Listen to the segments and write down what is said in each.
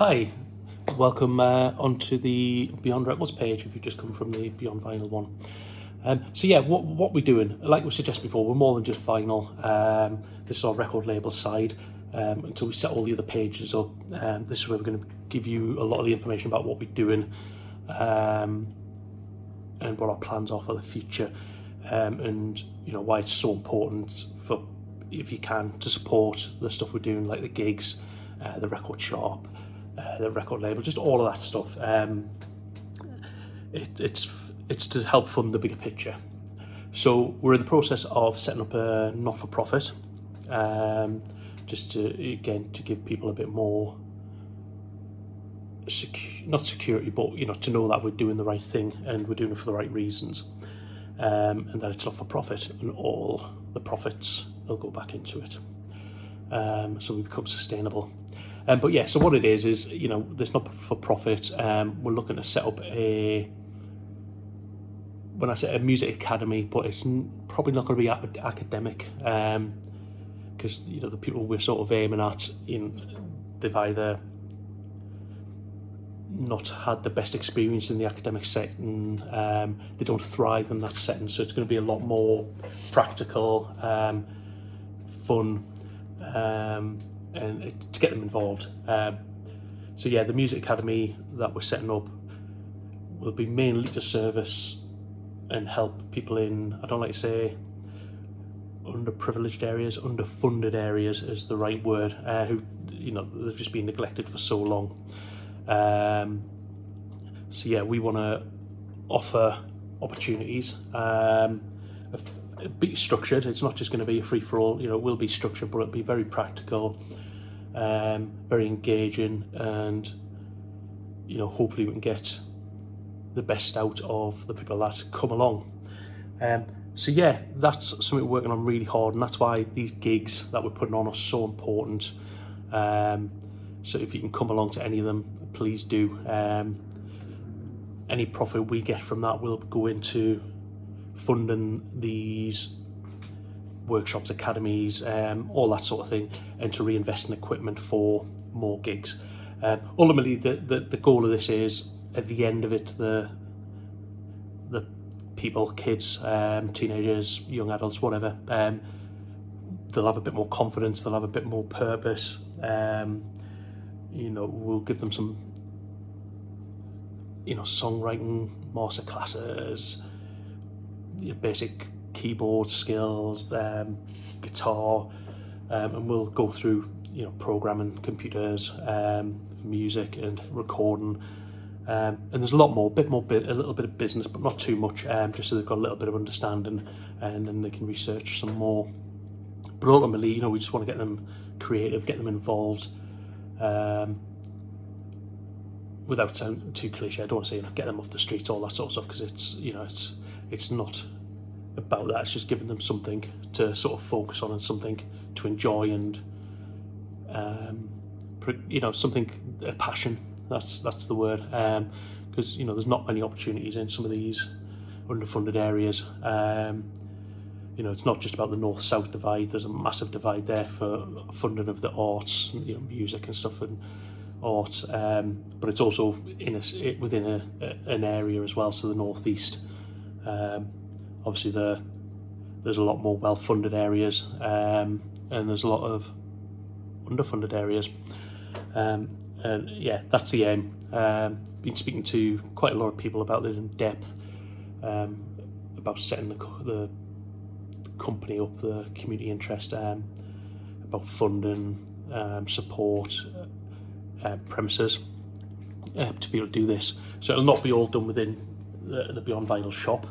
Hi, welcome onto the Beyond Records page if you've just come from the Beyond Vinyl one. What we're doing, like we suggested before, we're more than just vinyl. This is our record label side. Until we set all the other pages up, this is where we're going to give you a lot of the information about what we're doing and what our plans are for the future, and why it's so important for, if you can, to support the stuff we're doing, like the gigs, the record shop, the record label, just all of that stuff. It's to help fund the bigger picture. So we're in the process of setting up a not-for-profit, just to give people a bit more not security, but to know that we're doing the right thing and we're doing it for the right reasons, and that it's not for profit, and all the profits will go back into it, so we become sustainable. So what it is there's not for profit. We're looking to set up when I say a music academy, but it's probably not going to be academic, because the people we're sort of aiming at, they've either not had the best experience in the academic setting, they don't thrive in that setting, so it's going to be a lot more practical, fun, and to get them involved. The music academy that we're setting up will be mainly to service and help people in, I don't like to say underprivileged areas, underfunded areas is the right word, who they've just been neglected for so long. We want to offer opportunities, be structured. It's not just going to be a free-for-all. It will be structured, but it'll be very practical, very engaging, and hopefully we can get the best out of the people that come along. That's something we're working on really hard, and that's why these gigs that we're putting on are so important. So if you can come along to any of them, please do. Any profit we get from that will go into funding these workshops, academies, all that sort of thing, and to reinvest in equipment for more gigs. Ultimately, the goal of this is, at the end of it, the people, kids, teenagers, young adults, whatever, they'll have a bit more confidence, they'll have a bit more purpose. We'll give them some songwriting master classes, basic keyboard skills, guitar, and we'll go through programming computers, music and recording, and there's a lot more, a little bit of business, but not too much, just so they've got a little bit of understanding, and then they can research some more. But ultimately, we just want to get them creative, get them involved, without sounding too cliche. I don't want to say get them off the streets, all that sort of stuff, because it's not about that. It's just giving them something to sort of focus on and something to enjoy, and something, a passion. That's the word, because there's not many opportunities in some of these underfunded areas. It's not just about the north-south divide. There's a massive divide there for funding of the arts, music and stuff, and art, but it's also within an area as well. So the northeast, obviously there's a lot more well-funded areas, and there's a lot of underfunded areas, that's the aim. Been speaking to quite a lot of people about it in depth, about setting the company up, the community interest, about funding, support, premises, to be able to do this. So it'll not be all done within the Beyond Vinyl shop.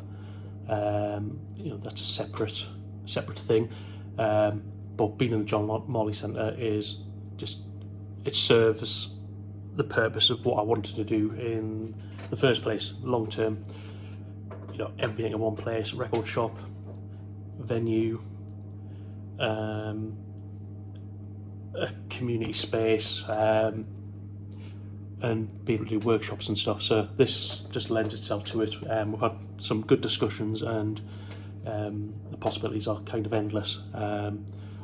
That's a separate thing. But being in the John Morley Centre it serves the purpose of what I wanted to do in the first place, long term. Everything in one place: record shop, venue, a community space, and be able to do workshops and stuff. So this just lends itself to it. We've had some good discussions, and the possibilities are kind of endless.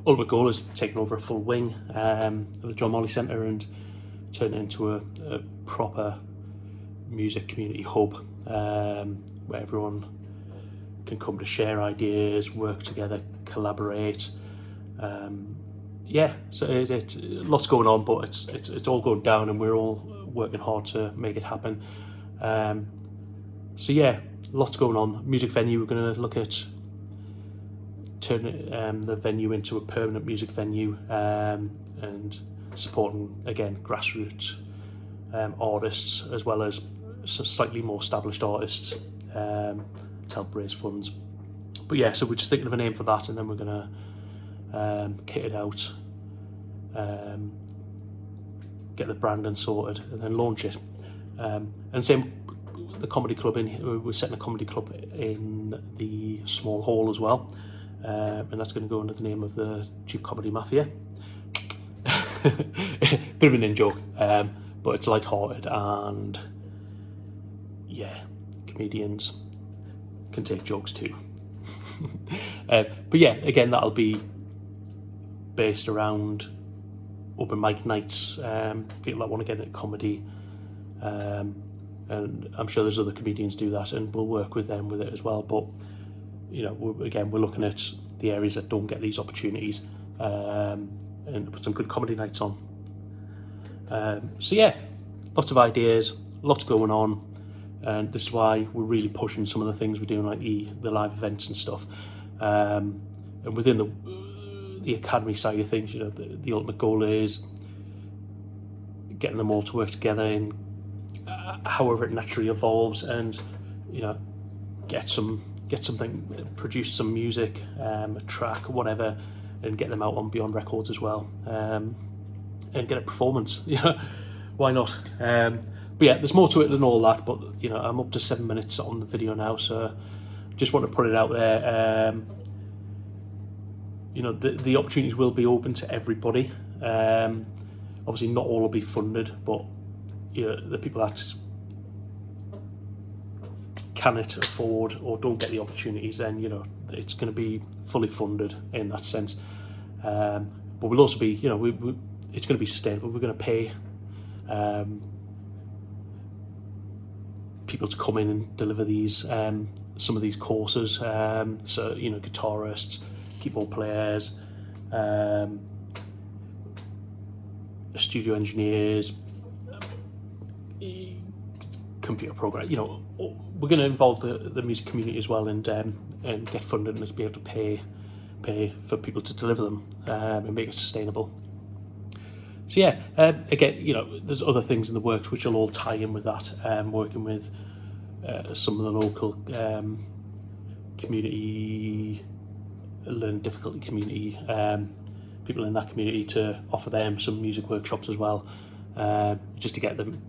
Ultimate goal is taking over a full wing of the John Morley Centre and turn it into a proper music community hub, where everyone can come to share ideas, work together, collaborate. So it's lots going on, but it's all going down, and we're all working hard to make it happen. Lots going on. Music venue, we're going to look at turning the venue into a permanent music venue, and supporting again grassroots artists as well as slightly more established artists, to help raise funds. But yeah, so we're just thinking of a name for that, and then we're going to kit it out, get the branding sorted, and then launch it. And same, the comedy club, we're setting a comedy club in the small hall as well, and that's going to go under the name of the Cheap Comedy Mafia. Bit of an in-joke, but it's light-hearted, and yeah, comedians can take jokes too. But yeah, again, that'll be based around open mic nights, people that want to get into comedy, and I'm sure there's other comedians do that, and we'll work with them with it as well. But we're looking at the areas that don't get these opportunities, and put some good comedy nights on. Lots of ideas, lots going on, and this is why we're really pushing some of the things we're doing, like the live events and stuff. And within the academy side of things, the ultimate goal is getting them all to work together in however it naturally evolves, and get something, produce some music, a track, whatever, and get them out on Beyond Records as well, and get a performance. Why not? But yeah, there's more to it than all that. But I'm up to 7 minutes on the video now, so just want to put it out there. The opportunities will be open to everybody. Obviously, not all will be funded, but the people that cannot afford or don't get the opportunities, then it's going to be fully funded in that sense. But we'll also be, it's going to be sustainable. We're going to pay people to come in and deliver these some of these courses. So guitarists, keyboard players, studio engineers, computer program. We're going to involve the music community as well, and get funded and be able to pay for people to deliver them, and make it sustainable. So yeah, again, there's other things in the works which will all tie in with that. Working with some of the local community, learning difficulty community, people in that community, to offer them some music workshops as well, just to get them.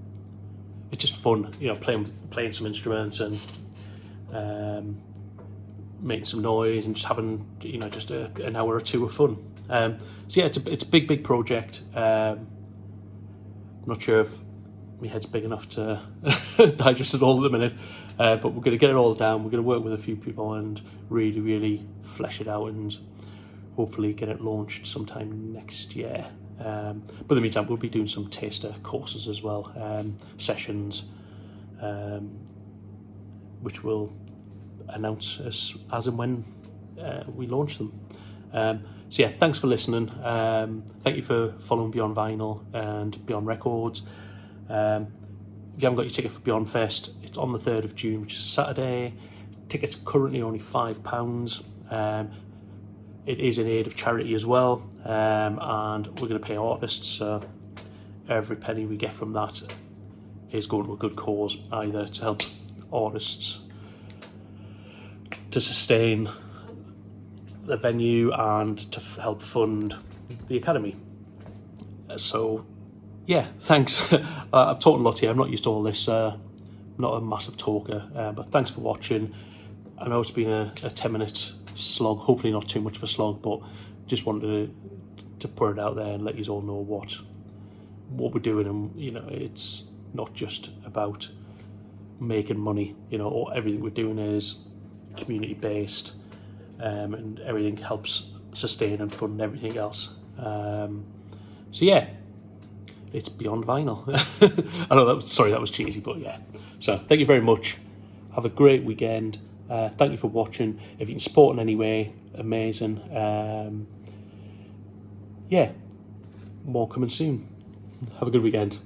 It's just fun, playing some instruments and making some noise, and just having just an hour or two of fun. So yeah, it's a big project. I'm not sure if my head's big enough to digest it all at the minute, but we're going to get it all down. We're going to work with a few people and really flesh it out, and hopefully get it launched sometime next year. But in the meantime, we'll be doing some taster courses as well, sessions, which we'll announce as and when we launch them. So yeah, thanks for listening. Thank you for following Beyond Vinyl and Beyond Records. If you haven't got your ticket for Beyond Fest, it's on the 3rd of June, which is Saturday. Tickets currently only £5. It is in aid of charity as well, and we're going to pay artists, so every penny we get from that is going to a good cause, either to help artists to sustain the venue and to help fund the academy. So yeah, thanks. I'm talking lots here. I'm not used to all this. I'm not a massive talker, but thanks for watching. I know it's been a 10-minute slog, hopefully not too much of a slog, but just wanted to put it out there and let you all know what we're doing. And it's not just about making money, or everything we're doing is community based, and everything helps sustain and fund everything else. So yeah, it's Beyond Vinyl. I know that was cheesy, but yeah. So thank you very much. Have a great weekend. Thank you for watching. If you can support in any way, amazing. Yeah, more coming soon. Have a good weekend.